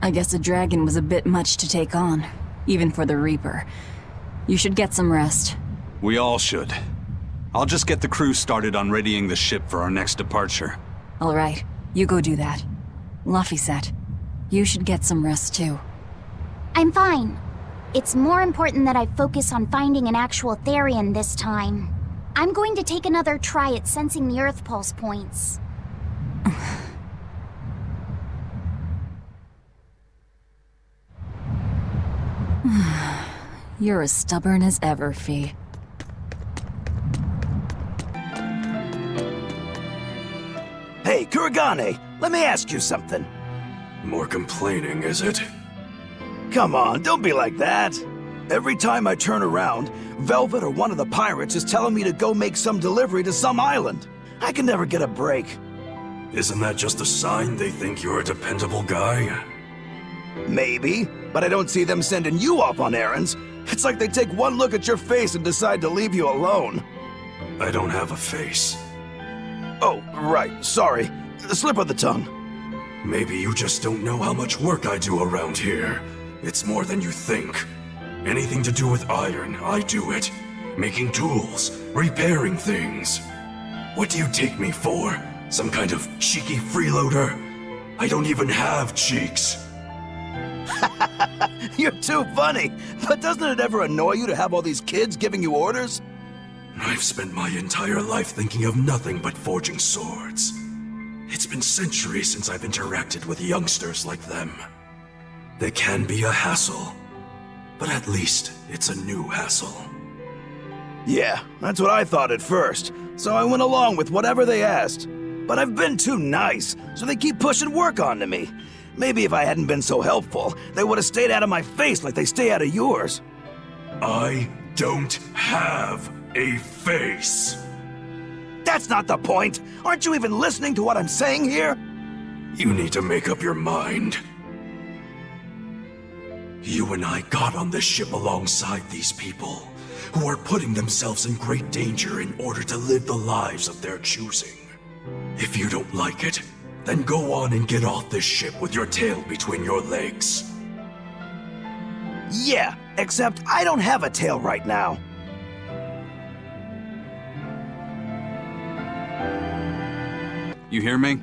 I guess a dragon was a bit much to take on, even for the Reaper. You should get some rest. We all should. I'll just get the crew started on readying the ship for our next departure. All right, you go do that. Laphicet, you should get some rest too. I'm fine. It's more important that I focus on finding an actual Therian this time. I'm going to take another try at sensing the Earth Pulse points. You're as stubborn as ever, Fee. Hey, Kuragane, let me ask you something. More complaining, is it? Come on, don't be like that. Every time I turn around, Velvet or one of the pirates is telling me to go make some delivery to some island. I can never get a break. Isn't that just a sign they think you're a dependable guy? Maybe, but I don't see them sending you off on errands. It's like they take one look at your face and decide to leave you alone. I don't have a face. Oh, right, sorry. The slip of the tongue. Maybe you just don't know how much work I do around here. It's more than you think. Anything to do with iron, I do it. Making tools, repairing things. What do you take me for? Some kind of cheeky freeloader? I don't even have cheeks. You're too funny. But doesn't it ever annoy you to have all these kids giving you orders? I've spent my entire life thinking of nothing but forging swords. It's been centuries since I've interacted with youngsters like them. They can be a hassle, but at least it's a new hassle. Yeah, that's what I thought at first, so I went along with whatever they asked. But I've been too nice, so they keep pushing work onto me. Maybe if I hadn't been so helpful, they would have stayed out of my face like they stay out of yours. I don't have a face. That's not the point. Aren't you even listening to what I'm saying here? You need to make up your mind. You and I got on this ship alongside these people, who are putting themselves in great danger in order to live the lives of their choosing. If you don't like it, then go on and get off this ship with your tail between your legs. Yeah, except I don't have a tail right now. You hear me?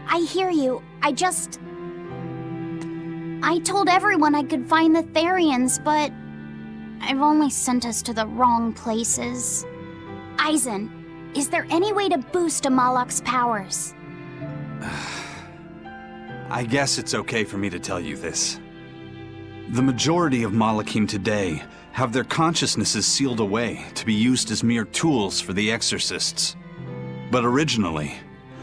I hear you. I told everyone I could find the Therians, but I've only sent us to the wrong places. Aizen, is there any way to boost Amalok's powers? I guess it's okay for me to tell you this. The majority of Malakim today have their consciousnesses sealed away to be used as mere tools for the exorcists. But originally,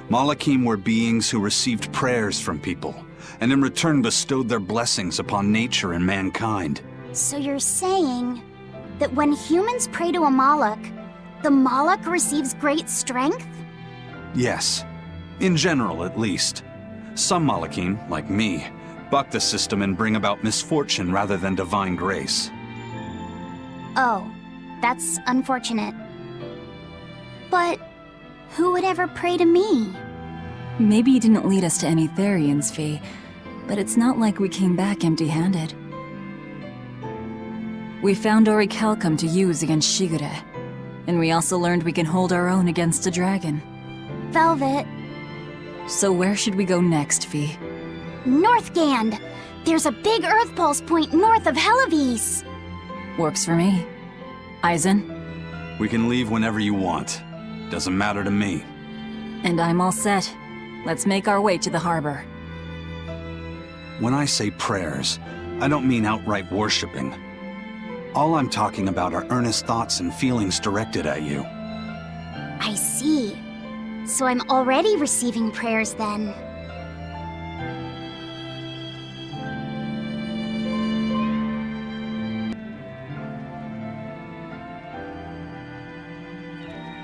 Malakim were beings who received prayers from people, and in return bestowed their blessings upon nature and mankind. So you're saying that when humans pray to Amalok, the Malak receives great strength? Yes. In general, at least. Some Malakim, like me, buck the system and bring about misfortune rather than divine grace. Oh, that's unfortunate. But who would ever pray to me? Maybe you didn't lead us to any Therians, Fee, but it's not like we came back empty-handed. We found Orichalcum to use against Shigure, and we also learned we can hold our own against a dragon. Velvet. So where should we go next, Fee? Northgand! There's a big Earth Pulse point north of Helivis! Works for me. Aizen? We can leave whenever you want. Doesn't matter to me. And I'm all set. Let's make our way to the harbor. When I say prayers, I don't mean outright worshipping. All I'm talking about are earnest thoughts and feelings directed at you. I see. So I'm already receiving prayers then.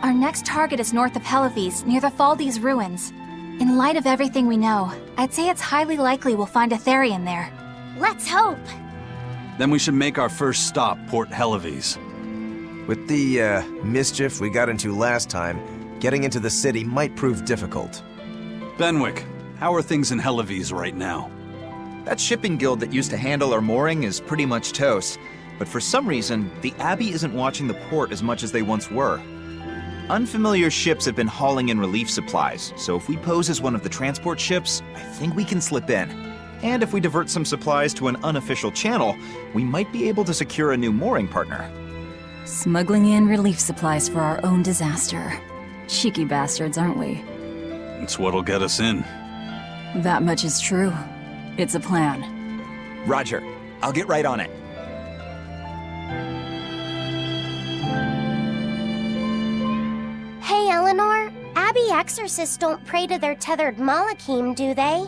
Our next target is north of Helivis, near the Faldis ruins. In light of everything we know, I'd say it's highly likely we'll find a Therian there. Let's hope! Then we should make our first stop, Port Helivis. With the, mischief we got into last time, getting into the city might prove difficult. Benwick, How are things in Helives right now? That shipping guild that used to handle our mooring is pretty much toast. But for some reason, the Abbey isn't watching the port as much as they once were. Unfamiliar ships have been hauling in relief supplies, so if we pose as one of the transport ships, I think we can slip in. And if we divert some supplies to an unofficial channel, we might be able to secure a new mooring partner. Smuggling in relief supplies for our own disaster. Cheeky bastards, aren't we? It's what'll get us in. That much is true. It's a plan. Roger. I'll get right on it. Hey, Eleanor. Abbey exorcists don't pray to their tethered Malachim, do they?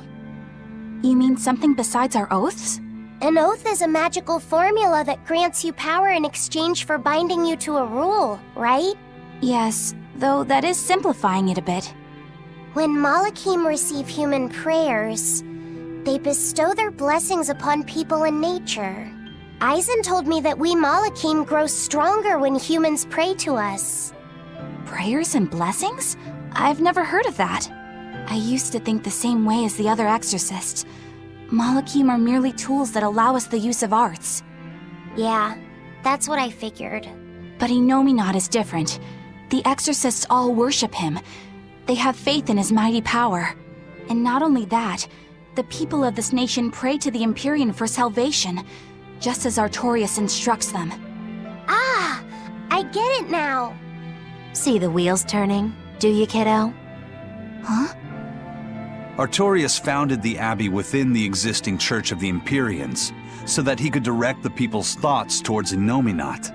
You mean something besides our oaths? An oath is a magical formula that grants you power in exchange for binding you to a rule, right? Yes, though that is simplifying it a bit. When Malachim receive human prayers, they bestow their blessings upon people and nature. Eisen told me that we Malachim grow stronger when humans pray to us. Prayers and blessings? I've never heard of that. I used to think the same way as the other exorcists. Malachim are merely tools that allow us the use of arts. Yeah, that's what I figured. But Innominat is different. The exorcists all worship him. They have faith in his mighty power. And not only that, the people of this nation pray to the Empyrean for salvation, just as Artorias instructs them. Ah, I get it now. See the wheels turning, do you, kiddo? Huh? Artorias founded the Abbey within the existing Church of the Empyreans, so that he could direct the people's thoughts towards Innominat.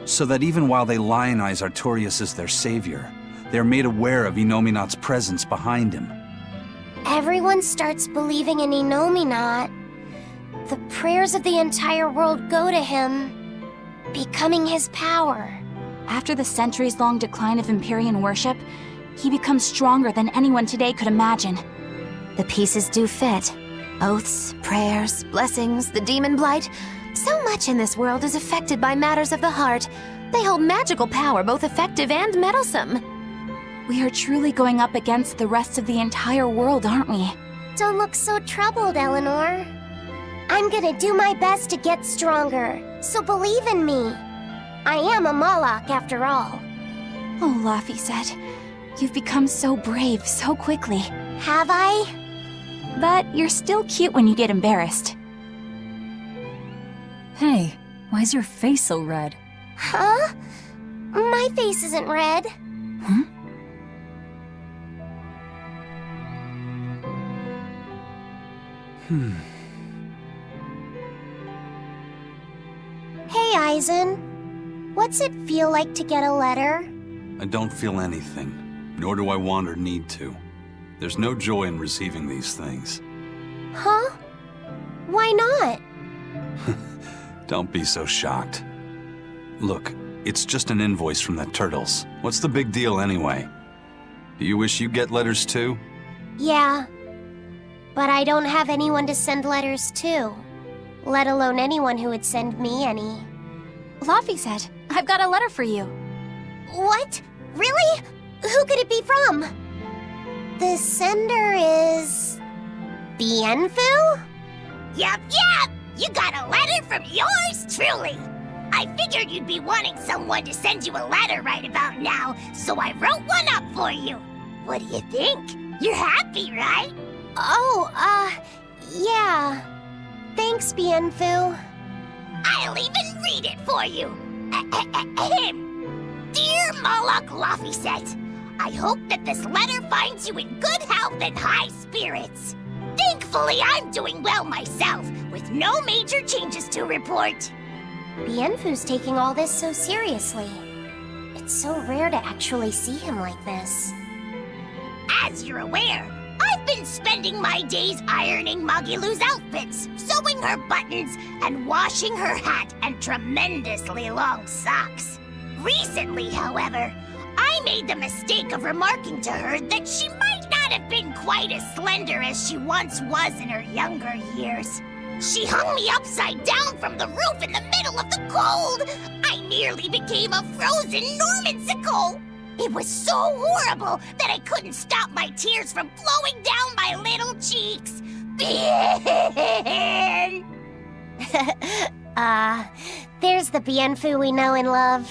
So that even while they lionize Artorias as their savior, they're made aware of Innominat's presence behind him. Everyone starts believing in Innominat. The prayers of the entire world go to him, becoming his power. After the centuries-long decline of Empyrean worship, he becomes stronger than anyone today could imagine. The pieces do fit. Oaths, prayers, blessings, the demon blight. So much in this world is affected by matters of the heart. They hold magical power, both effective and meddlesome. We are truly going up against the rest of the entire world, aren't we? Don't look so troubled, Eleanor. I'm gonna do my best to get stronger, so believe in me. I am a Malak, after all. Oh, Laphicet, you've become so brave so quickly. Have I? But you're still cute when you get embarrassed. Hey, why's your face so red? Huh? My face isn't red. Huh? Hey, Eisen. What's it feel like to get a letter? I don't feel anything, nor do I want or need to. There's no joy in receiving these things. Huh? Why not? Don't be so shocked. Look, it's just an invoice from the turtles. What's the big deal anyway? Do you wish you get letters too? Yeah. But I don't have anyone to send letters to. Let alone anyone who would send me any. Laphicet, I've got a letter for you. What? Really? Who could it be from? The sender is... Bienfu? Yup. You got a letter from yours truly. I figured you'd be wanting someone to send you a letter right about now, so I wrote one up for you. What do you think? You're happy, right? Oh, yeah. Thanks, Bienfu. I'll even read it for you. Dear Malak Laphicet, I hope that this letter finds you in good health and high spirits. Thankfully, I'm doing well myself, with no major changes to report. Bienfu's taking all this so seriously. It's so rare to actually see him like this. As you're aware, I've been spending my days ironing Magilu's outfits, sewing her buttons, and washing her hat and tremendously long socks. Recently, however, I made the mistake of remarking to her that she might not have been quite as slender as she once was in her younger years. She hung me upside down from the roof in the middle of the cold. I nearly became a frozen Normansicle. It was so horrible that I couldn't stop my tears from flowing down my little cheeks. Bien! There's the Bienfu we know and love.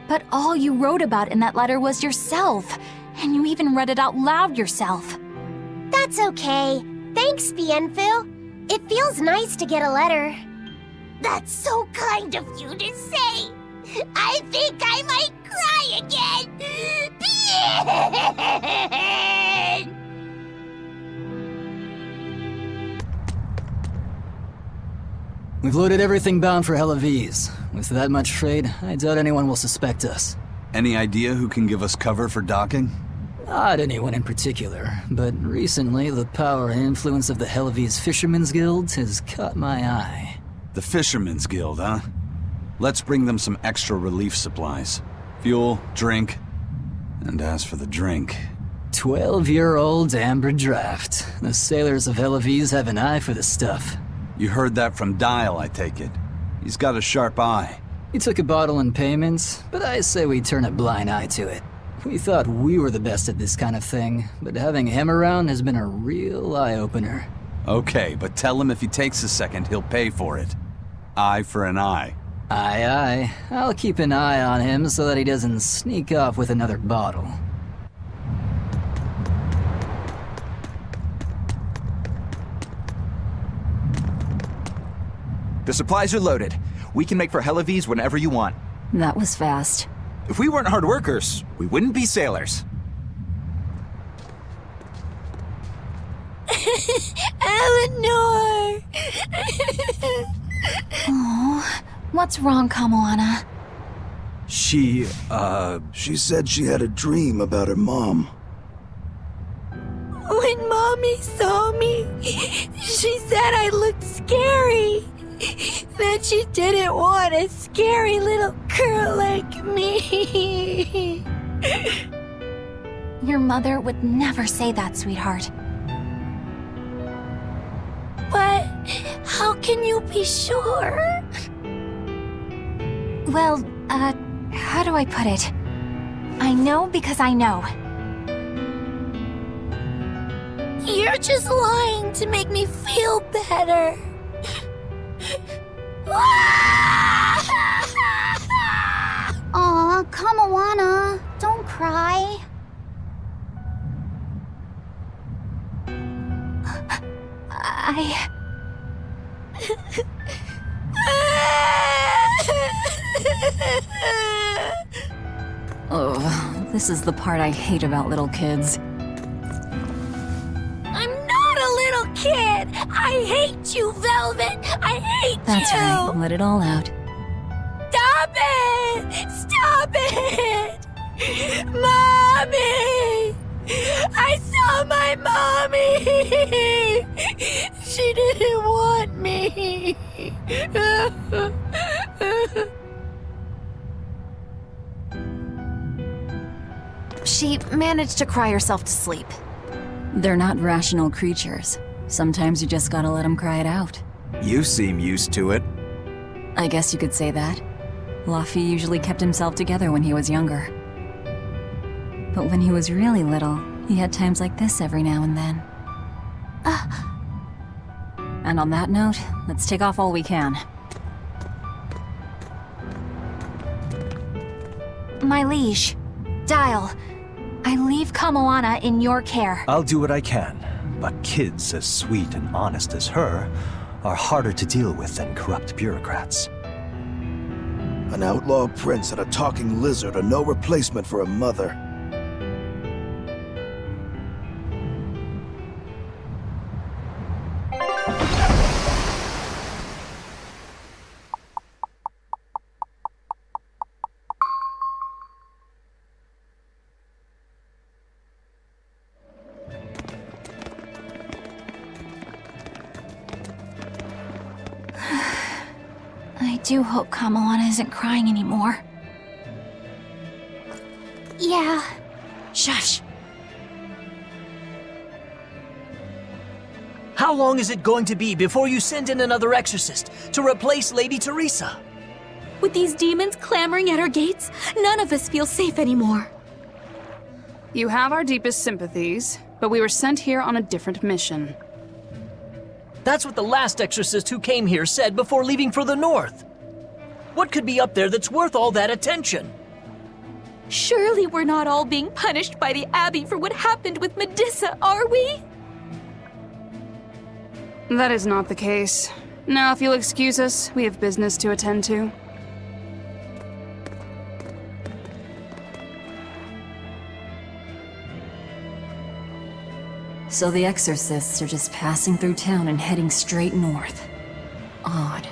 But all you wrote about in that letter was yourself. And you even read it out loud yourself. That's okay. Thanks, Bienfu. It feels nice to get a letter. That's so kind of you to say. I think I might cry again. Bien! We've loaded everything bound for Helaviz. With that much trade, I doubt anyone will suspect us. Any idea who can give us cover for docking? Not anyone in particular, but recently the power and influence of the Helaviz Fishermen's Guild has caught my eye. The Fishermen's Guild, huh? Let's bring them some extra relief supplies. Fuel, drink. And as for the drink... 12-year-old amber draft. The sailors of Helaviz have an eye for the stuff. You heard that from Dial, I take it. He's got a sharp eye. He took a bottle in payments, but I say we turn a blind eye to it. We thought we were the best at this kind of thing, but having him around has been a real eye-opener. Okay, but tell him if he takes a second, he'll pay for it. Eye for an eye. Aye, aye. I'll keep an eye on him so that he doesn't sneak off with another bottle. The supplies are loaded. We can make for Helaviz whenever you want. That was fast. If we weren't hard workers, we wouldn't be sailors. Eleanor! Oh, what's wrong, Kamoana? She said she had a dream about her mom. When Mommy saw me, she said I looked scary. That she didn't want a scary little girl like me. Your mother would never say that, sweetheart. But how can you be sure? Well, how do I put it? I know because I know. You're just lying to make me feel better. Aw, Kamawana, don't cry. Oh, this is the part I hate about little kids. I'm not a little kid! I hate you, Velvet! I hate That's you! right, let it all out. Stop it! Stop it! Mommy! I saw my mommy! She didn't want me! She managed to cry herself to sleep. They're not rational creatures. Sometimes you just gotta let them cry it out. You seem used to it. I guess you could say that. Laffy usually kept himself together when he was younger. But when he was really little, he had times like this every now and then. And on that note, let's take off all we can. My liege, Dial, I leave Kamoana in your care. I'll do what I can, but kids as sweet and honest as her are harder to deal with than corrupt bureaucrats. An outlaw prince and a talking lizard are no replacement for a mother. I do hope Kamoana isn't crying anymore. Yeah. Shush! How long is it going to be before you send in another exorcist to replace Lady Teresa? With these demons clamoring at our gates, none of us feel safe anymore. You have our deepest sympathies, but we were sent here on a different mission. That's what the last exorcist who came here said before leaving for the north. What could be up there that's worth all that attention? Surely we're not all being punished by the Abbey for what happened with Medusa, are we? That is not the case. Now, if you'll excuse us, we have business to attend to. So the exorcists are just passing through town and heading straight north. Odd.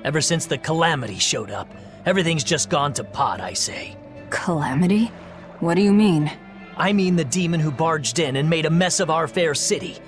Ever since the Calamity showed up, everything's just gone to pot, I say. Calamity? What do you mean? I mean the demon who barged in and made a mess of our fair city.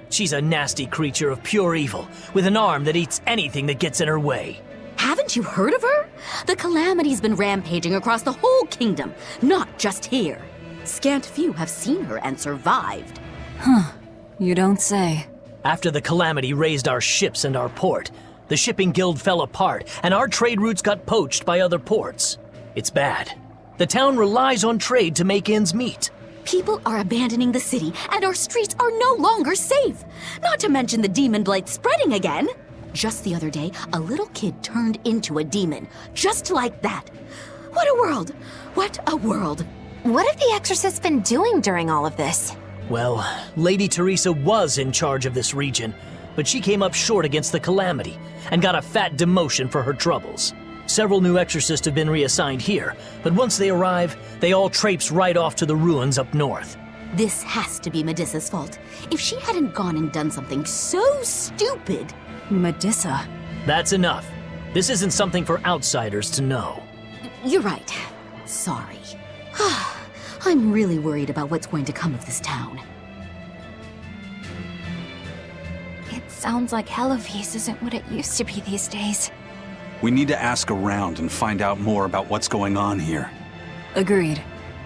She's a nasty creature of pure evil, with an arm that eats anything that gets in her way. Haven't you heard of her? The Calamity's been rampaging across the whole kingdom, not just here. Scant few have seen her and survived. Huh. You don't say. After the Calamity raised our ships and our port, the shipping guild fell apart, and our trade routes got poached by other ports. It's bad. The town relies on trade to make ends meet. People are abandoning the city, and our streets are no longer safe. Not to mention the demon blight spreading again. Just the other day, a little kid turned into a demon. Just like that. What a world! What a world! What have the exorcists been doing during all of this? Well, Lady Teresa was in charge of this region, but she came up short against the Calamity and got a fat demotion for her troubles. Several new exorcists have been reassigned here, but once they arrive, they all traipse right off to the ruins up north. This has to be Medusa's fault. If she hadn't gone and done something so stupid... Medusa? That's enough. This isn't something for outsiders to know. You're right. Sorry. I'm really worried about what's going to come of this town. It sounds like Hellowes isn't what it used to be these days. We need to ask around and find out more about what's going on here. Agreed.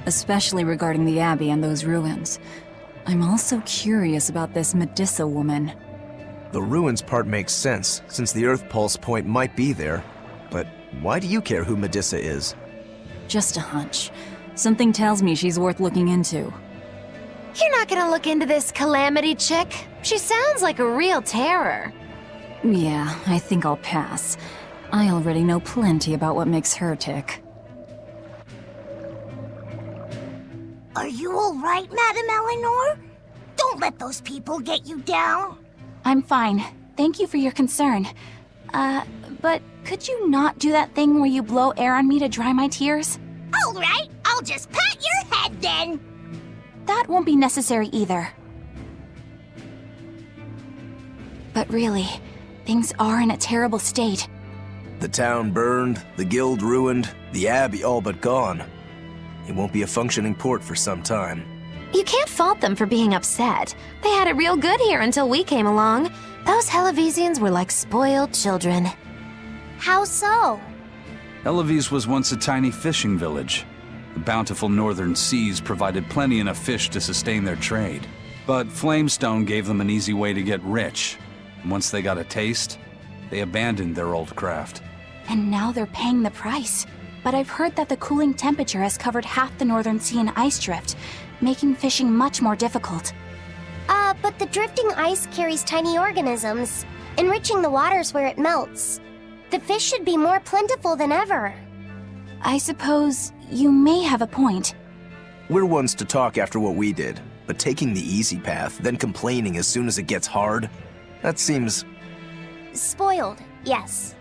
Especially regarding the Abbey and those ruins. I'm also curious about this Medusa woman. The ruins part makes sense, since the Earth Pulse point might be there. But why do you care who Medusa is? Just a hunch. Something tells me she's worth looking into. You're not gonna look into this Calamity chick? She sounds like a real terror. Yeah, I think I'll pass. I already know plenty about what makes her tick. Are you all right, Madame Eleanor? Don't let those people get you down. I'm fine. Thank you for your concern. But could you not do that thing where you blow air on me to dry my tears? All right, I'll just pat your head then. That won't be necessary either. But really, things are in a terrible state. The town burned, the guild ruined, the abbey all but gone. It won't be a functioning port for some time. You can't fault them for being upset. They had it real good here until we came along. Those Hellowesians were like spoiled children. How so? Hellowes was once a tiny fishing village. The bountiful northern seas provided plenty enough fish to sustain their trade. But Flamestone gave them an easy way to get rich. And once they got a taste, they abandoned their old craft. And now they're paying the price. But I've heard that the cooling temperature has covered half the northern sea in ice drift, making fishing much more difficult. But the drifting ice carries tiny organisms, enriching the waters where it melts. The fish should be more plentiful than ever. I suppose you may have a point. We're ones to talk after what we did, but taking the easy path, then complaining as soon as it gets hard, that seems... Spoiled, yes.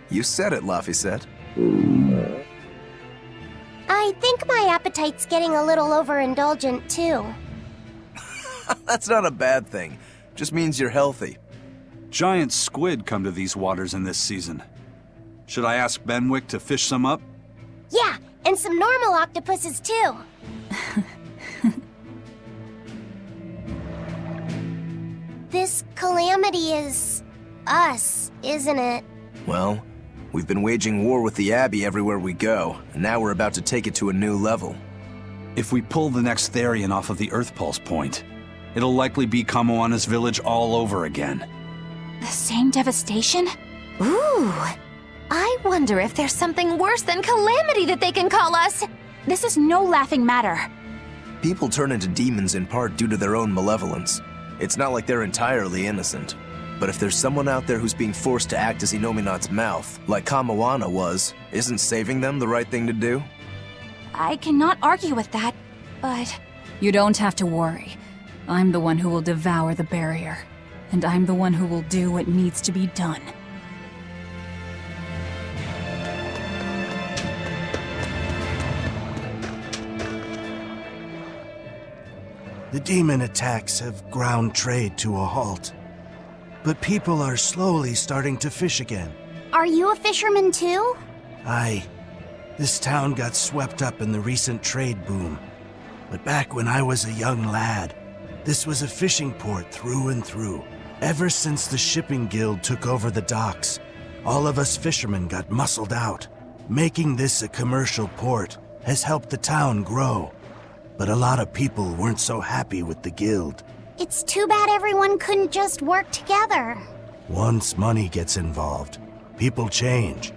You said it, Laphicet. I think my appetite's getting a little overindulgent, too. That's not a bad thing. Just means you're healthy. Giant squid come to these waters in this season. Should I ask Benwick to fish some up? Yeah, and some normal octopuses, too. This Calamity is... us, isn't it? Well, we've been waging war with the Abbey everywhere we go, and now we're about to take it to a new level. If we pull the next Therian off of the Earth Pulse point, It'll likely be Kamoana's village all over again. The same devastation? Ooh. I wonder if there's something worse than calamity that they can call us. This is no laughing matter. People turn into demons in part due to their own malevolence. It's not like they're entirely innocent. But if there's someone out there who's being forced to act as Inominat's mouth, like Kamoana was, isn't saving them the right thing to do? I cannot argue with that, but... You don't have to worry. I'm the one who will devour the barrier. And I'm the one who will do what needs to be done. The demon attacks have ground trade to a halt. But people are slowly starting to fish again. Are you a fisherman too? Aye. This town got swept up in the recent trade boom. But back when I was a young lad, this was a fishing port through and through. Ever since the shipping guild took over the docks, all of us fishermen got muscled out. Making this a commercial port has helped the town grow. But a lot of people weren't so happy with the guild. It's too bad everyone couldn't just work together. Once money gets involved, people change.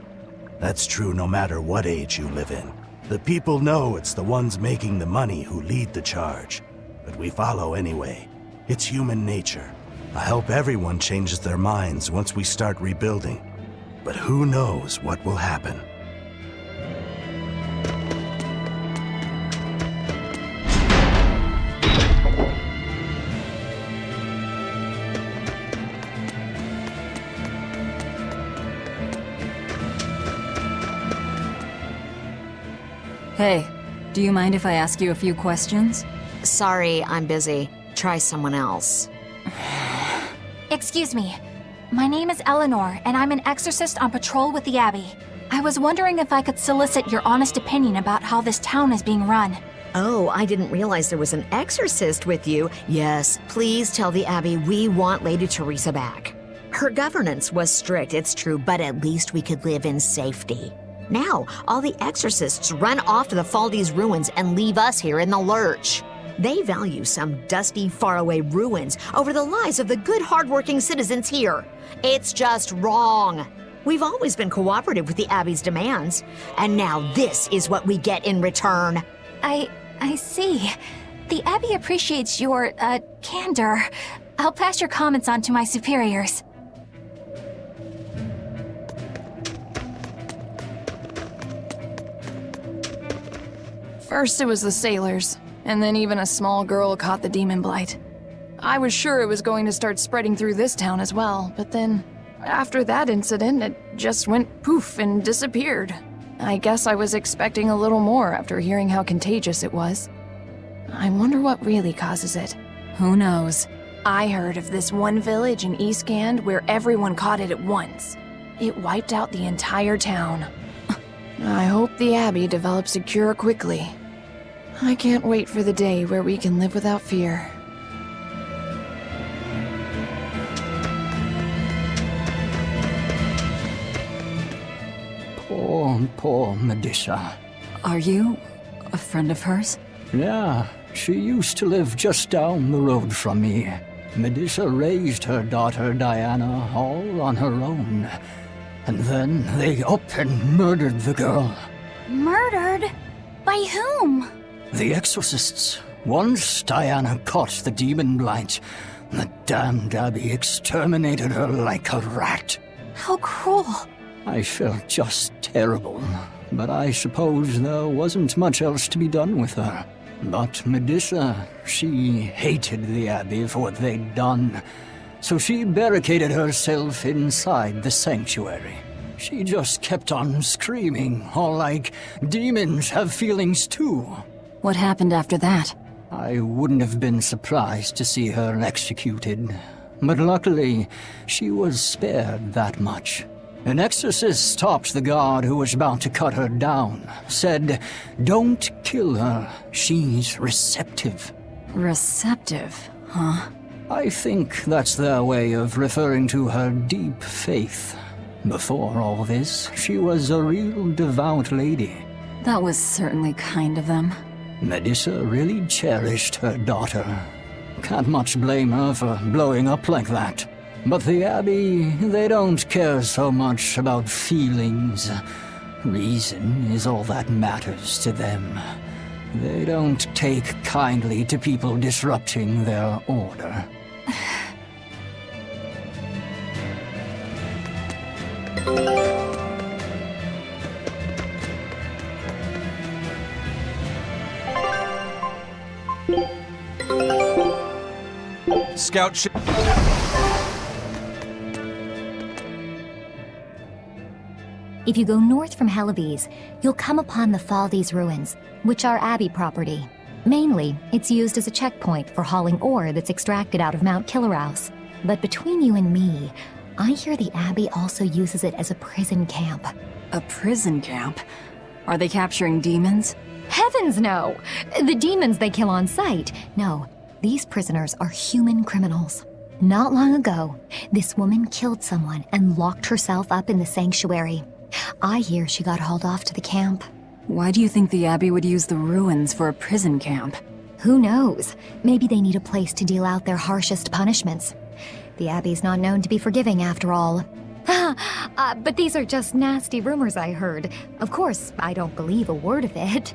That's true no matter what age you live in. The people know it's the ones making the money who lead the charge. But we follow anyway. It's human nature. I hope everyone changes their minds once we start rebuilding. But who knows what will happen. Hey, do you mind if I ask you a few questions? Sorry, I'm busy. Try someone else. Excuse me. My name is Eleanor, and I'm an exorcist on patrol with the Abbey. I was wondering if I could solicit your honest opinion about how this town is being run. Oh, I didn't realize there was an exorcist with you. Yes, please tell the Abbey we want Lady Teresa back. Her governance was strict, it's true, but at least we could live in safety. Now, all the exorcists run off to the Faldis ruins and leave us here in the lurch. They value some dusty, faraway ruins over the lives of the good, hardworking citizens here. It's just wrong. We've always been cooperative with the Abbey's demands, and now this is what we get in return. I see. The Abbey appreciates your, candor. I'll pass your comments on to my superiors. First it was the sailors, and then even a small girl caught the demon blight. I was sure it was going to start spreading through this town as well, but then, after that incident, it just went poof and disappeared. I guess I was expecting a little more after hearing how contagious it was. I wonder what really causes it. Who knows? I heard of this one village in East Gand where everyone caught it at once. It wiped out the entire town. I hope the Abbey develops a cure quickly. I can't wait for the day where we can live without fear. Poor Medissa. Are you a friend of hers? Yeah, she used to live just down the road from me. Medissa raised her daughter Diana all on her own. And then they up and murdered the girl. Murdered? By whom? The exorcists. Once Diana caught the demon blight, the damned Abbey exterminated her like a rat. How cruel. I felt just terrible, but I suppose there wasn't much else to be done with her. But Medissa, she hated the Abbey for what they'd done, so she barricaded herself inside the sanctuary. She just kept on screaming, all like, demons have feelings too. What happened after that? I wouldn't have been surprised to see her executed, but luckily, she was spared that much. An exorcist stopped the guard who was about to cut her down, said, "Don't kill her, she's receptive." Receptive, huh? I think that's their way of referring to her deep faith. Before all this, she was a real devout lady. That was certainly kind of them. Medissa really cherished her daughter. Can't much blame her for blowing up like that. But the Abbey, they don't care so much about feelings. Reason is all that matters to them. They don't take kindly to people disrupting their order. Scout ship. If you go north from Hellebes, you'll come upon the Faldis ruins, which are Abbey property. Mainly, it's used as a checkpoint for hauling ore that's extracted out of Mount Killerhouse. But between you and me, I hear the Abbey also uses it as a prison camp. A prison camp? Are they capturing demons? Heavens no! The demons they kill on sight. No, these prisoners are human criminals. Not long ago, this woman killed someone and locked herself up in the sanctuary. I hear she got hauled off to the camp. Why do you think the Abbey would use the ruins for a prison camp? Who knows? Maybe they need a place to deal out their harshest punishments. The Abbey's not known to be forgiving after all. But these are just nasty rumors I heard. Of course, I don't believe a word of it.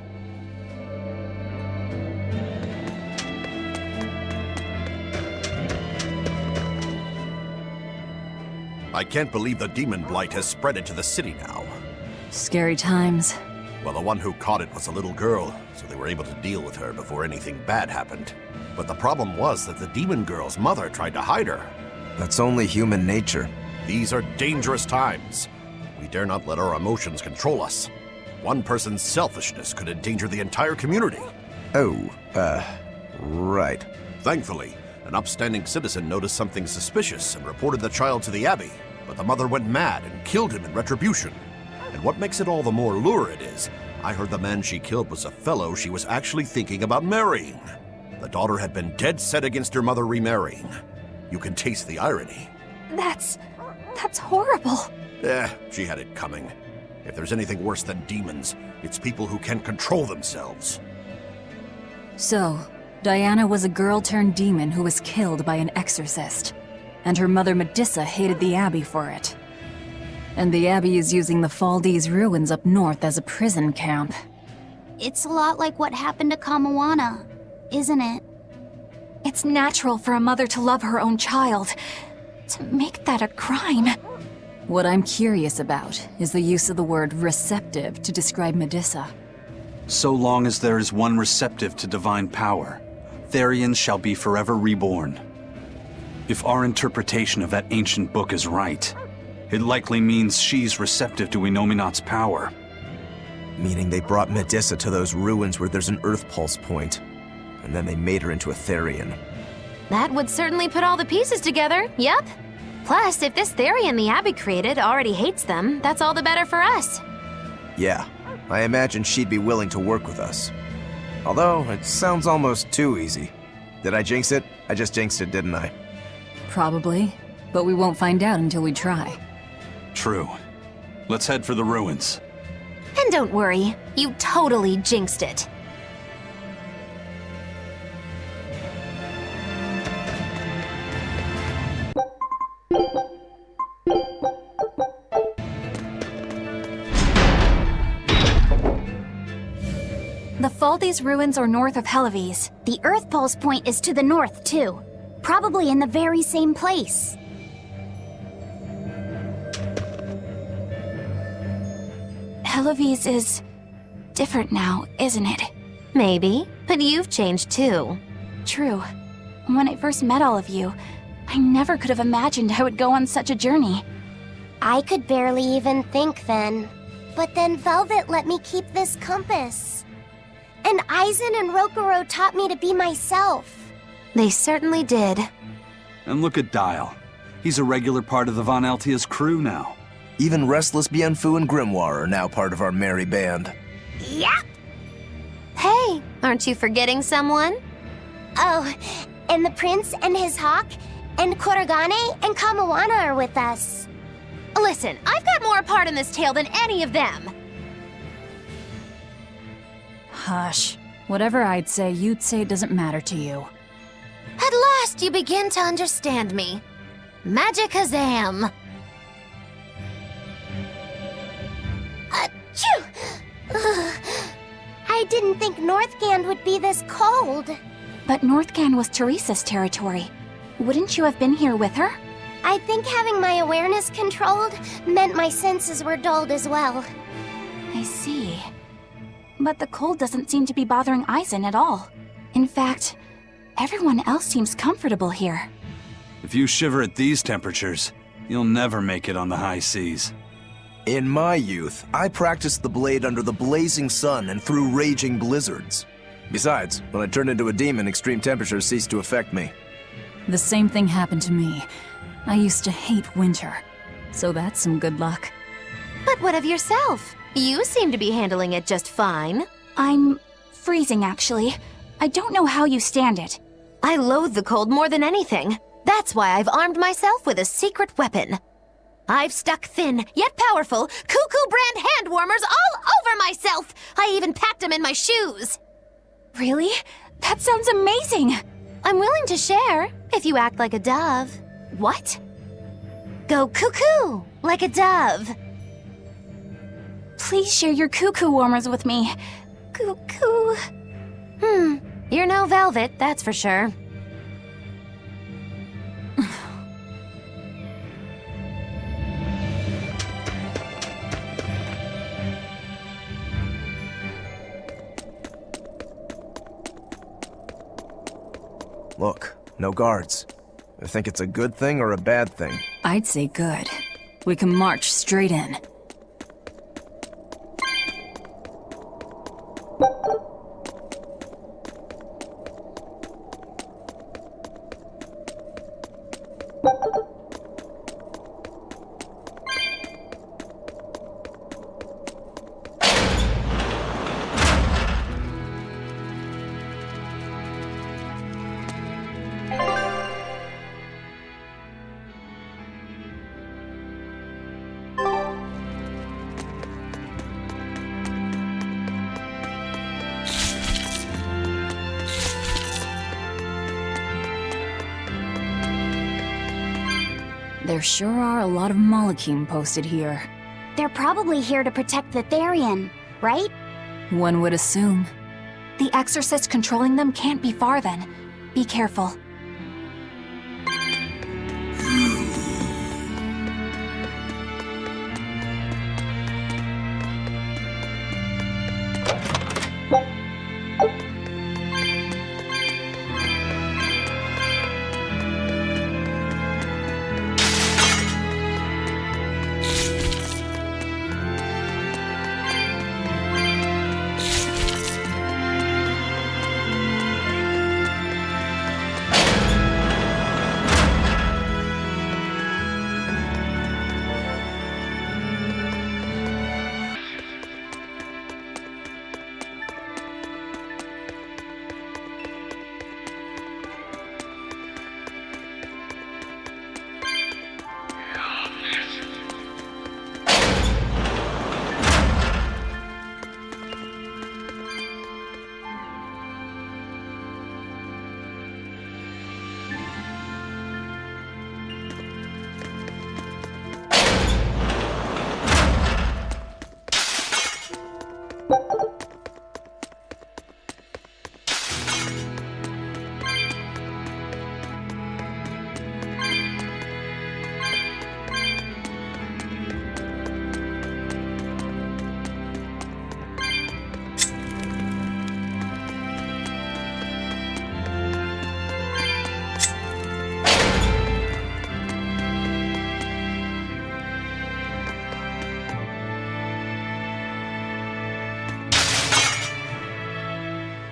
I can't believe the demon blight has spread into the city now. Scary times. Well, the one who caught it was a little girl, so they were able to deal with her before anything bad happened. But the problem was that the demon girl's mother tried to hide her. That's only human nature. These are dangerous times. We dare not let our emotions control us. One person's selfishness could endanger the entire community. Right. Thankfully, an upstanding citizen noticed something suspicious and reported the child to the Abbey, but the mother went mad and killed him in retribution. And what makes it all the more lurid is, I heard the man she killed was a fellow she was actually thinking about marrying. The daughter had been dead set against her mother remarrying. You can taste the irony. That's horrible. She had it coming. If there's anything worse than demons, it's people who can't control themselves. So, Diana was a girl-turned-demon who was killed by an exorcist. And her mother Medissa hated the Abbey for it. And the Abbey is using the Faldis ruins up north as a prison camp. It's a lot like what happened to Kamawana, isn't it? It's natural for a mother to love her own child. To make that a crime. What I'm curious about is the use of the word receptive to describe Medissa. So long as there is one receptive to divine power, Therians shall be forever reborn. If our interpretation of that ancient book is right, it likely means she's receptive to Inominat's power. Meaning they brought Medissa to those ruins where there's an Earth Pulse point, and then they made her into a Therian. That would certainly put all the pieces together, yep. Plus, if this Therian the Abbey created already hates them, that's all the better for us. Yeah, I imagine she'd be willing to work with us. Although, it sounds almost too easy. Did I jinx it? I just jinxed it, didn't I? Probably, but we won't find out until we try. True. Let's head for the ruins. And don't worry, you totally jinxed it. The Faldis ruins are north of Hellebes. The Earth Pulse point is to the north, too. Probably in the very same place. Hellebes is different now, isn't it? Maybe, but you've changed too. True. When I first met all of you, I never could have imagined I would go on such a journey. I could barely even think then. But then Velvet let me keep this compass. And Aizen and Rokuro taught me to be myself. They certainly did. And look at Dial. He's a regular part of the Von Altia's crew now. Even Restless Bienfu and Grimoire are now part of our merry band. Yep. Hey, aren't you forgetting someone? Oh, and the prince and his hawk, and Kuragane and Kamawana are with us. Listen, I've got more part in this tale than any of them. Hush. Whatever I'd say, you'd say it doesn't matter to you. At last, you begin to understand me. Magicazam! Achoo! I didn't think Northgand would be this cold. But Northgand was Teresa's territory. Wouldn't you have been here with her? I think having my awareness controlled meant my senses were dulled as well. I see. But the cold doesn't seem to be bothering Eisen at all. In fact, everyone else seems comfortable here. If you shiver at these temperatures, you'll never make it on the high seas. In my youth, I practiced the blade under the blazing sun and through raging blizzards. Besides, when I turned into a demon, extreme temperatures ceased to affect me. The same thing happened to me. I used to hate winter, so that's some good luck. But what of yourself? You seem to be handling it just fine. I'm freezing, actually. I don't know how you stand it. I loathe the cold more than anything. That's why I've armed myself with a secret weapon. I've stuck thin, yet powerful, Cuckoo brand hand warmers all over myself! I even packed them in my shoes! Really? That sounds amazing! I'm willing to share, if you act like a dove. What? Go cuckoo, like a dove. Please share your cuckoo warmers with me. Cuckoo. You're no velvet, that's for sure. Look, no guards. I think it's a good thing or a bad thing. I'd say good. We can march straight in. There sure are a lot of Malachim posted here. They're probably here to protect the Therian, right? One would assume. The exorcist controlling them can't be far then. Be careful.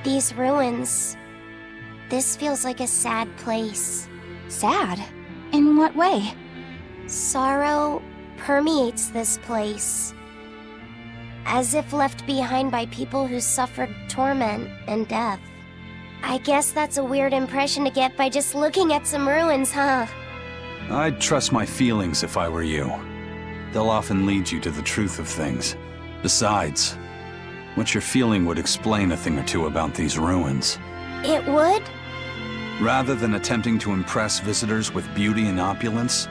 These ruins. This feels like a sad place. Sad? In what way? Sorrow permeates this place. As if left behind by people who suffered torment and death. I guess that's a weird impression to get by just looking at some ruins, huh? I'd trust my feelings if I were you. They'll often lead you to the truth of things. Besides, what you're feeling would explain a thing or two about these ruins. It would? Rather than attempting to impress visitors with beauty and opulence,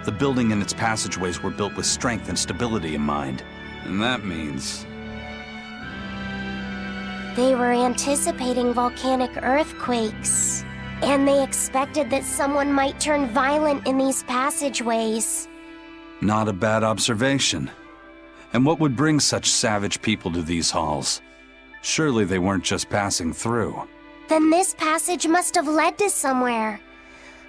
the building and its passageways were built with strength and stability in mind. And that means... They were anticipating volcanic earthquakes, and they expected that someone might turn violent in these passageways. Not a bad observation. And what would bring such savage people to these halls? Surely they weren't just passing through. Then this passage must have led to somewhere.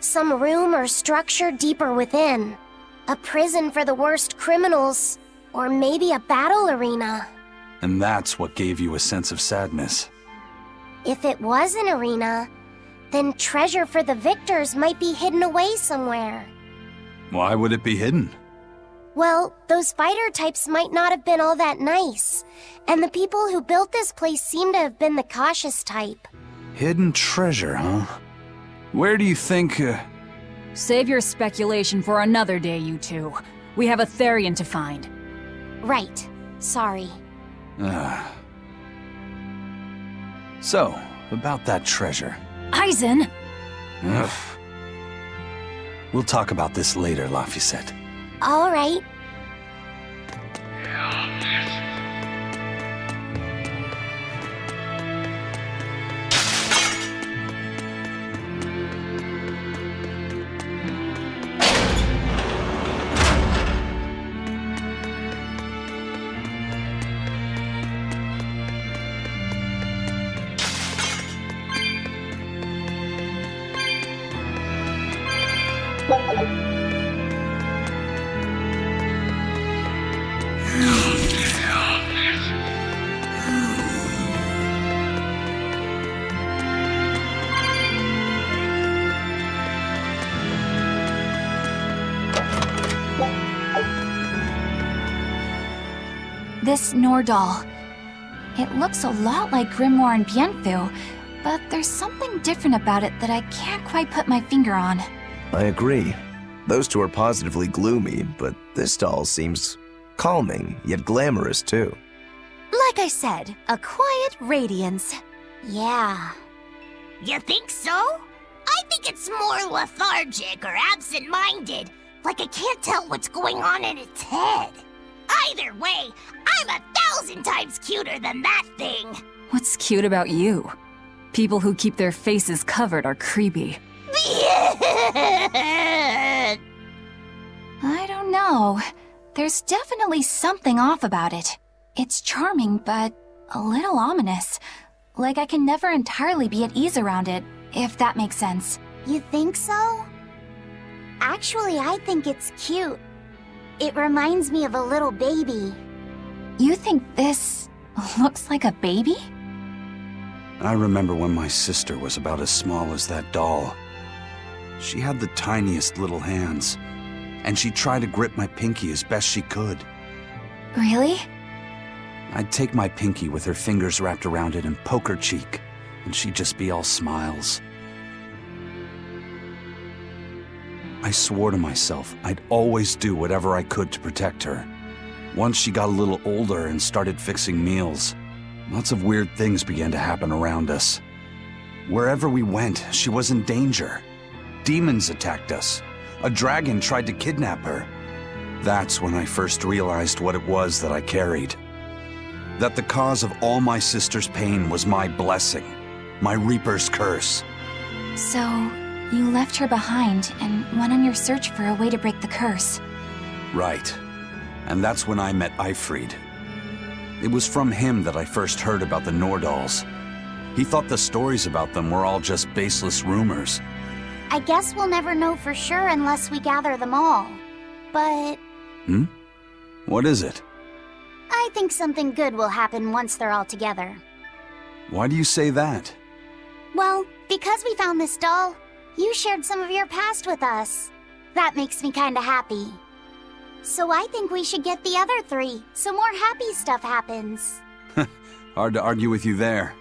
Some room or structure deeper within. A prison for the worst criminals, or maybe a battle arena. And that's what gave you a sense of sadness. If it was an arena, then treasure for the victors might be hidden away somewhere. Why would it be hidden? Well, those fighter types might not have been all that nice, and the people who built this place seem to have been the cautious type. Hidden treasure, huh? Where do you think, Save your speculation for another day, you two. We have a Therian to find. Right. Sorry. So, about that treasure. Eisen! Ugh. We'll talk about this later, Laphicet. All right. This Nordal. It looks a lot like Grimoire and Bienfu, but there's something different about it that I can't quite put my finger on. I agree. Those two are positively gloomy, but this doll seems calming, yet glamorous too. Like I said, a quiet radiance. Yeah. You think so? I think it's more lethargic or absent-minded, like it can't tell what's going on in its head. Either way, I'm 1,000 times cuter than that thing. What's cute about you? People who keep their faces covered are creepy. I don't know. There's definitely something off about it. It's charming, but a little ominous. Like I can never entirely be at ease around it, if that makes sense. You think so? Actually, I think it's cute. It reminds me of a little baby. You think this looks like a baby? I remember when my sister was about as small as that doll. She had the tiniest little hands, and she tried to grip my pinky as best she could. Really? I'd take my pinky with her fingers wrapped around it and poke her cheek, and she'd just be all smiles. I swore to myself I'd always do whatever I could to protect her. Once she got a little older and started fixing meals, lots of weird things began to happen around us. Wherever we went, she was in danger. Demons attacked us. A dragon tried to kidnap her. That's when I first realized what it was that I carried. That the cause of all my sister's pain was my blessing, my Reaper's curse. So, you left her behind and went on your search for a way to break the curse. Right. And that's when I met Eifried. It was from him that I first heard about the Nordals. He thought the stories about them were all just baseless rumors. I guess we'll never know for sure unless we gather them all. But... What is it? I think something good will happen once they're all together. Why do you say that? Well, because we found this doll, you shared some of your past with us. That makes me kinda happy. So I think we should get the other three, so more happy stuff happens. Hard to argue with you there.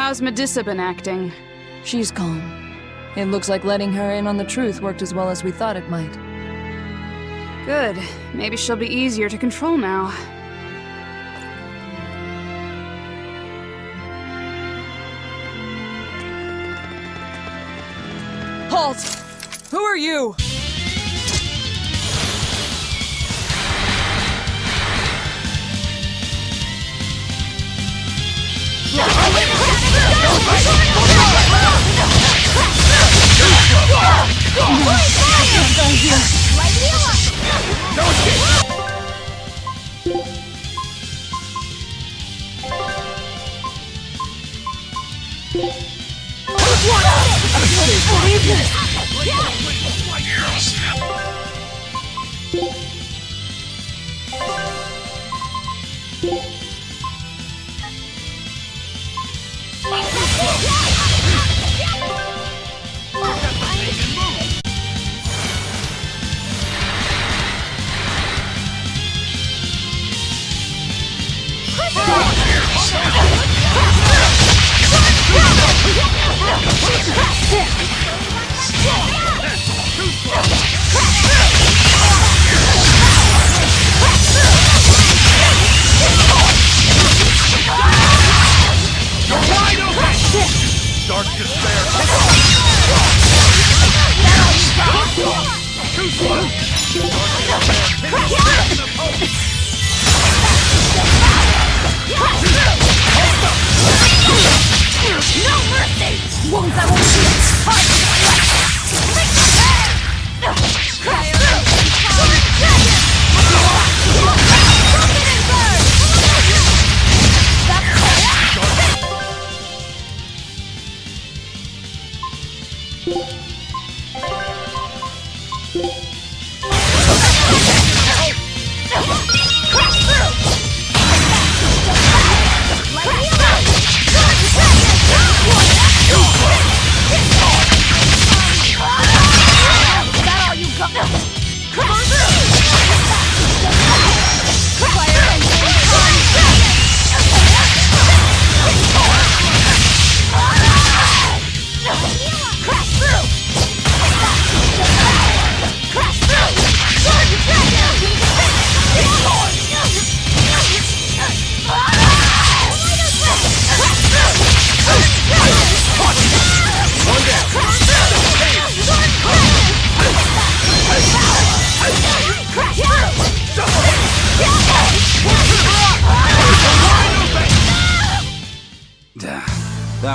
How's Medissa been acting? She's calm. It looks like letting her in on the truth worked as well as we thought it might. Good. Maybe she'll be easier to control now. Halt! Who are you? Dark despair. No mercy! Wounds I won't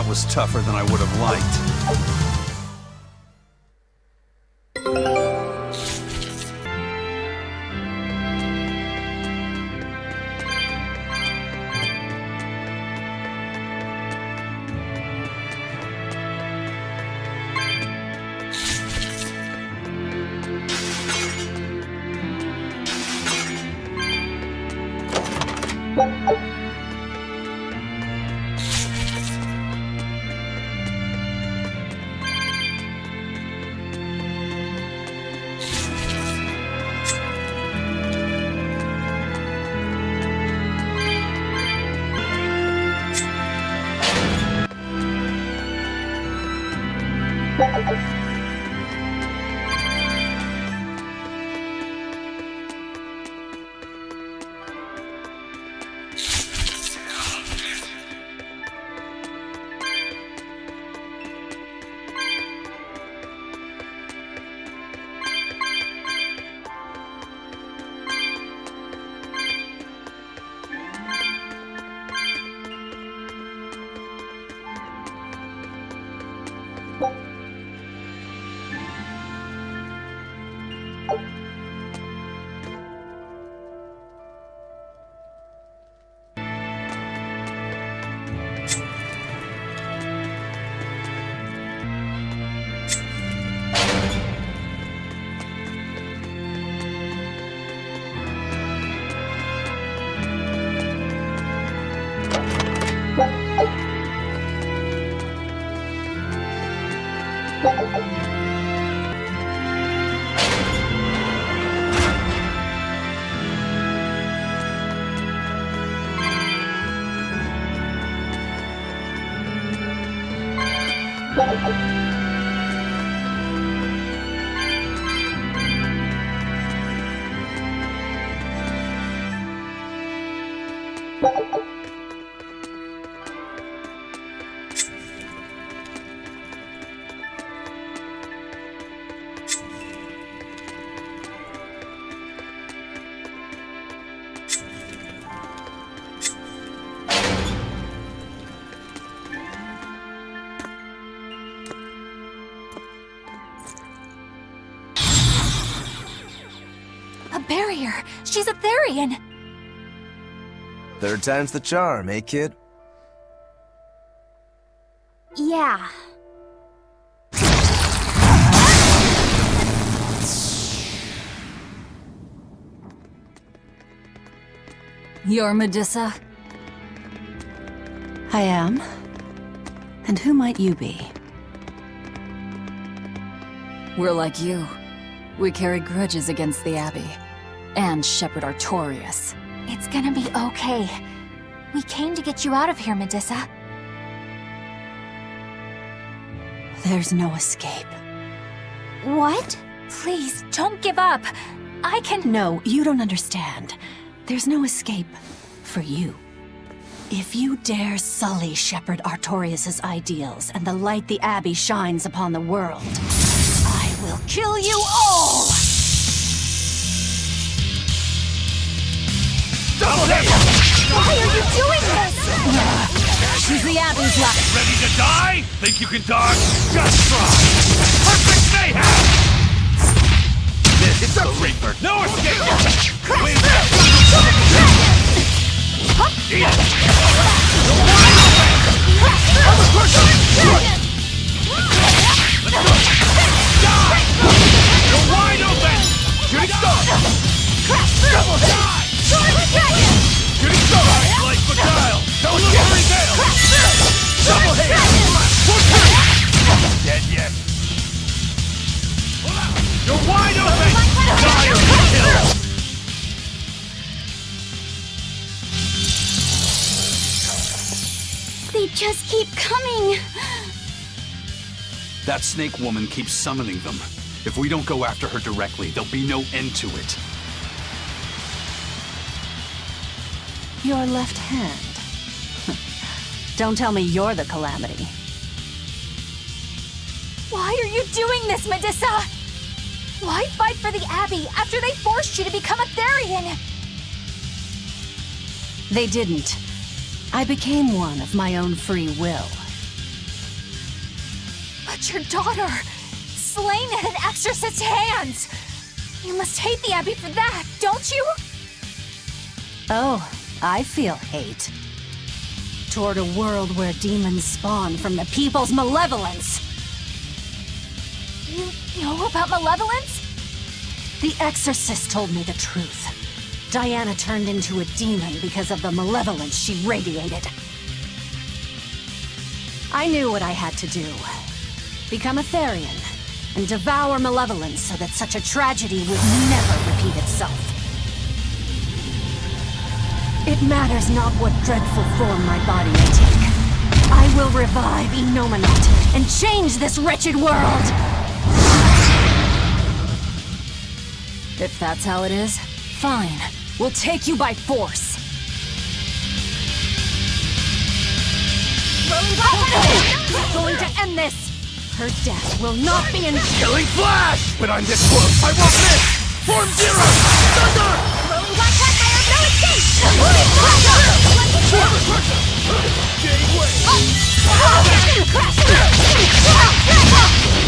that was tougher than I would have liked. Barrier! She's a Therian! Third time's the charm, eh, kid? Yeah. You're Medissa? I am. And who might you be? We're like you. We carry grudges against the Abbey. And Shepherd Artorias. It's gonna be okay. We came to get you out of here, Medissa. There's no escape. What? Please, don't give up. I can— No, you don't understand. There's no escape for you. If you dare sully Shepherd Artorias' ideals and the light the Abbey shines upon the world, I will kill you all! Why are you doing this? She's the Abbey's luck. Ready to die? Think you can dodge? Just try! Perfect mayhem! This is the Reaper. No escape! Wait a minute! Eat it! Let's go! Die! You're wide open! Shooting star! Double die! Shooting star! Light for Kyle! Illusory veil! Double hit! Dead yet? You're wide open! Die or be killed! They just keep coming. That snake woman keeps summoning them. If we don't go after her directly, there'll be no end to it. Your left hand. Don't tell me you're the Calamity. Why are you doing this, Medissa? Why fight for the Abbey after they forced you to become a Therian? They didn't. I became one of my own free will. watch your daughter slain at an exorcist's hands. You must hate the Abbey for that, don't you? Oh, I feel hate. Toward a world where demons spawn from the people's malevolence. You know about malevolence? The exorcist told me the truth. Diana turned into a demon because of the malevolence she radiated. I knew what I had to do. Become a Therian, and devour malevolence so that such a tragedy would never repeat itself. It matters not what dreadful form my body may take. I will revive Enominat and change this wretched world! If that's how it is, fine. We'll take you by force. We're going to end this! Her death will not be in— Killing Flash! When I'm this close, I won't miss! Form Zero! Thunder! Rolling Black Cat, I have no escape! Moving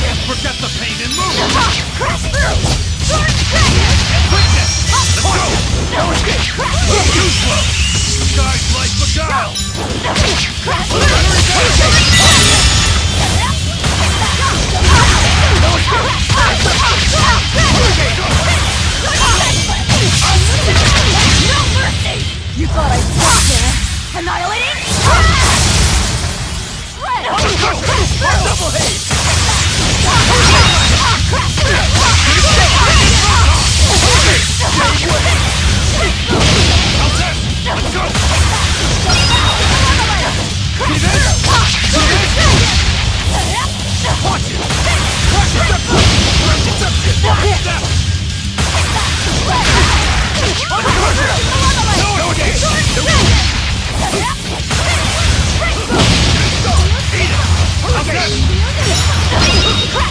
Can't forget the pain and move! Crash through! Sword Dragon! Quickness! Let's go! No escape! Too slow! Guys like Beguile! Crash through! No mercy! You thought I'd stop there? Annihilating? Shred! Double haste! Let's go!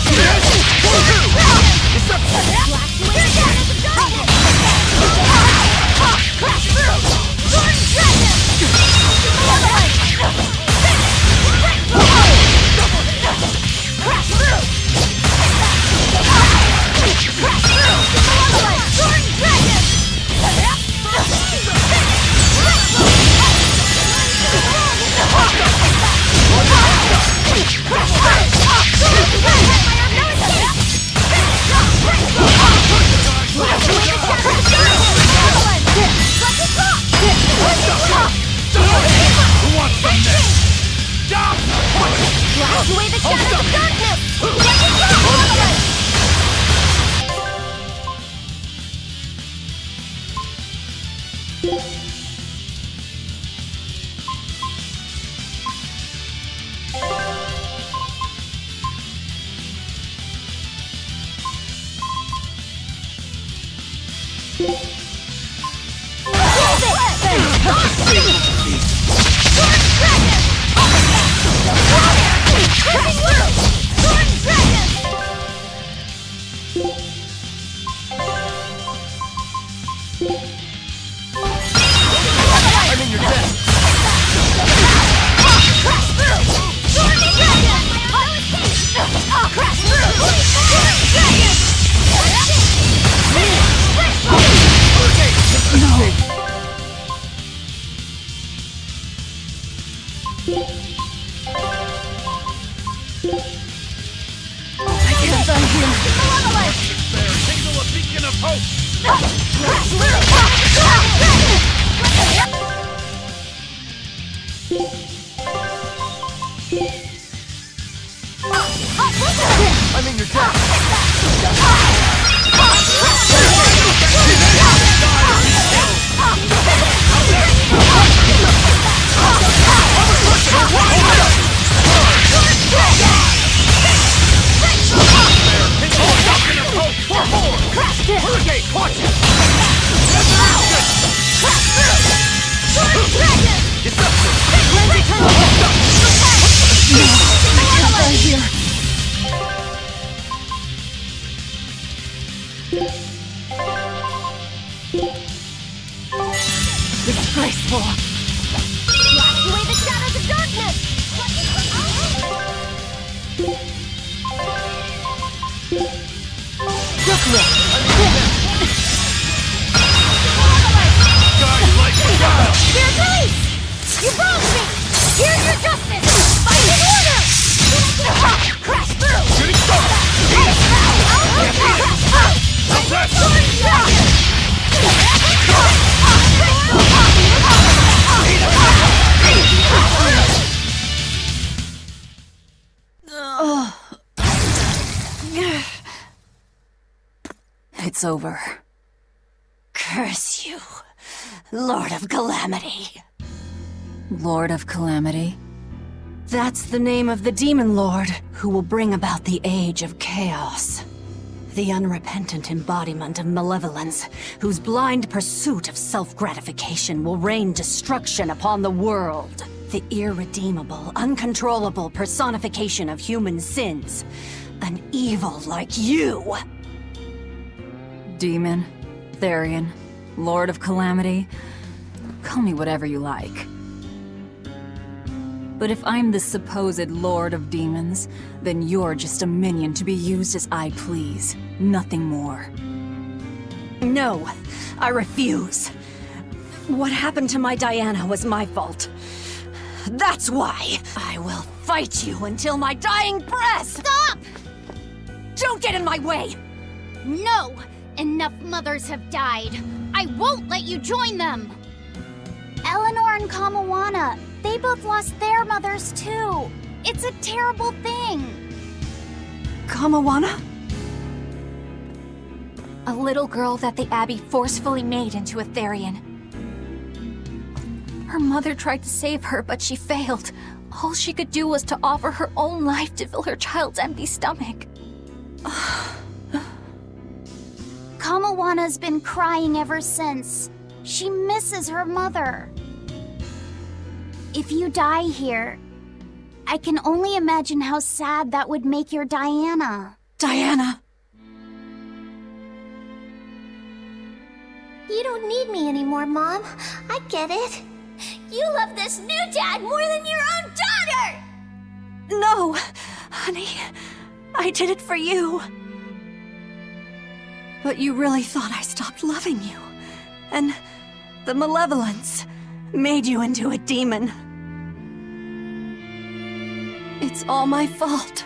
See this? Watch it! Disgraceful! Blast away the shadows of darkness! It's over. Curse you, Lord of Calamity. Lord of Calamity? That's the name of the Demon Lord who will bring about the Age of Chaos. The unrepentant embodiment of malevolence, whose blind pursuit of self-gratification will rain destruction upon the world. The irredeemable, uncontrollable personification of human sins. An evil like you! Demon, Therian, Lord of Calamity. Call me whatever you like. But if I'm the supposed Lord of Demons, then you're just a minion to be used as I please. Nothing more. No, I refuse. What happened to my Diana was my fault. That's why I will fight you until my dying breath! Stop! Don't get in my way! No! Enough mothers have died. I won't let you join them! Eleanor and Kamawana, they both lost their mothers too. It's a terrible thing. Kamawana? A little girl that the Abbey forcefully made into a Therian. Her mother tried to save her, but she failed. All she could do was to offer her own life to fill her child's empty stomach. Kamawana's been crying ever since. She misses her mother. If you die here, I can only imagine how sad that would make your Diana. Diana! You don't need me anymore, Mom. I get it. You love this new dad more than your own daughter! No! Honey, I did it for you. But you really thought I stopped loving you. And the malevolence made you into a demon. It's all my fault.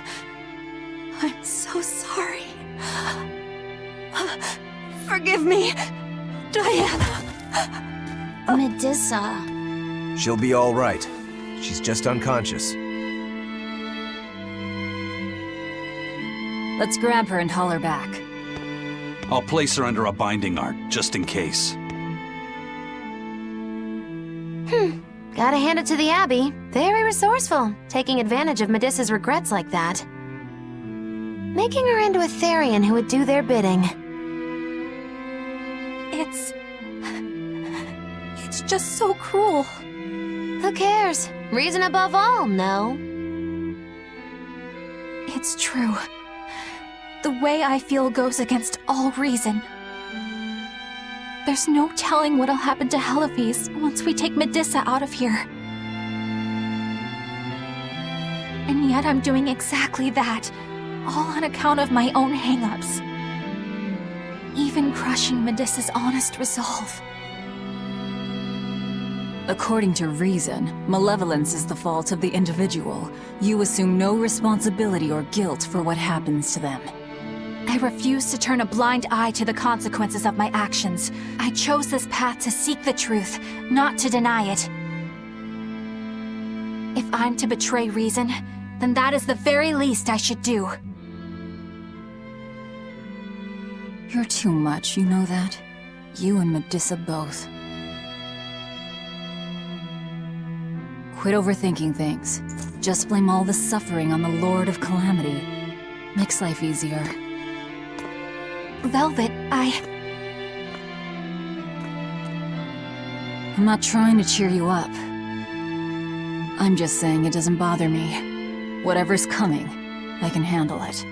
I'm so sorry. Forgive me, Diana. Medissa. She'll be all right. She's just unconscious. Let's grab her and haul her back. I'll place her under a binding art, just in case. Gotta hand it to the Abbey. Very resourceful, taking advantage of Medissa's regrets like that. Making her into a Therian who would do their bidding. It's just so cruel. Who cares? Reason above all, no. It's true. The way I feel goes against all reason. There's no telling what'll happen to Heliphys once we take Medissa out of here. And yet I'm doing exactly that, all on account of my own hang-ups. Even crushing Medissa's honest resolve. According to reason, malevolence is the fault of the individual. You assume no responsibility or guilt for what happens to them. I refuse to turn a blind eye to the consequences of my actions. I chose this path to seek the truth, not to deny it. If I'm to betray reason, then that is the very least I should do. You're too much, you know that? You and Medissa both. Quit overthinking things. Just blame all the suffering on the Lord of Calamity. Makes life easier. Velvet, I'm not trying to cheer you up. I'm just saying it doesn't bother me. Whatever's coming, I can handle it.